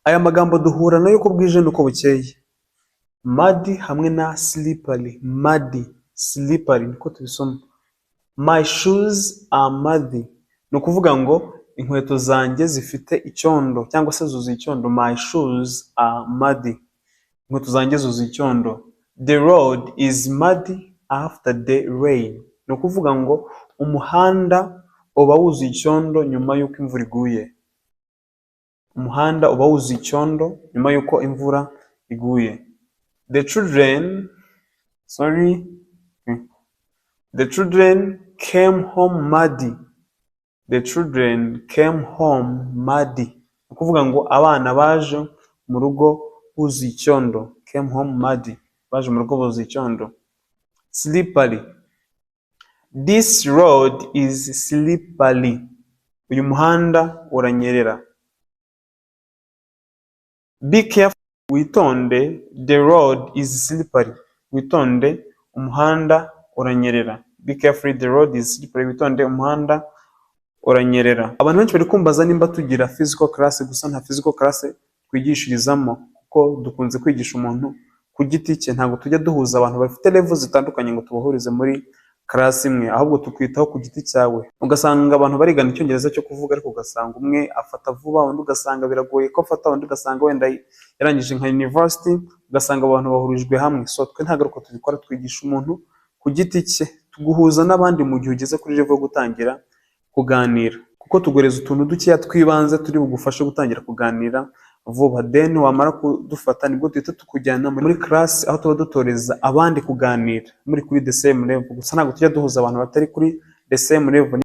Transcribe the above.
Aya magambo duhura nayo uko bwije nuko bukeye. Muddy hamwe na slippery. Muddy, slippery niko tubisoma. My shoes are muddy. Ni ukuvuga ngo inkweto zanjye zifite icyondo cyangwa se zuzuye icyondo. My shoes are muddy. Inkweto zanjye zuzuye icyondo. The road is muddy after the rain. Ni ukuvuga ngo umuhanda uba wuzuye icyondo nyuma y'uko imvura iguye. Umuhanda uba wuzuye icyondo nyuma y'uko imvura iguye. The children came home muddy. The children came home muddy. Ni ukuvuga ngo abana baje mu rugo buzuye icyondo. Came home muddy. Baje mu rugo buzuye icyondo. Slippery. This road is slippery. Uyu muhanda uranyerera. Be careful. Witonde. The road is slippery. Witonde, umuhanda uranyerera. Be careful, the road is slippery. Witonde, umuhanda uranyerera. Abantu benshi bari kumbaza nimba tugira physical class, gusa nta physical class twigishirizamo kuko dukunze kwigisha umuntu ku giti cye. Ntabwo tujya duhuza abantu bafite level zitandukanye ngo tubahurize muri class imwe, ahubwo tukwitaho ku giti cyawe. Ugasanga abantu barigana icyongereza cyo kuvuga, ariko ugasanga umwe afata vuba, undi ugasanga biragoye ko afata, undi ugasanga wenda yarangije nka university, ugasanga abantu bahurijwe hamwe. So twe ntabwo uko tubikora, twigisha umuntu ku giti cye, tuguhuza n'abandi mu gihe ugeze kuri level yo gutangira kuganira, kuko tugoreza utuntu dukeya twibanze turi bugufashe gutangira kuganira vuba. Then wamara kudufata nibwo duhita tukujyana muri class aho tuba dutoreza abandi kuganira muri kuri the same level. Gusa ntabwo tujya duhuza abantu batari kuri the same level.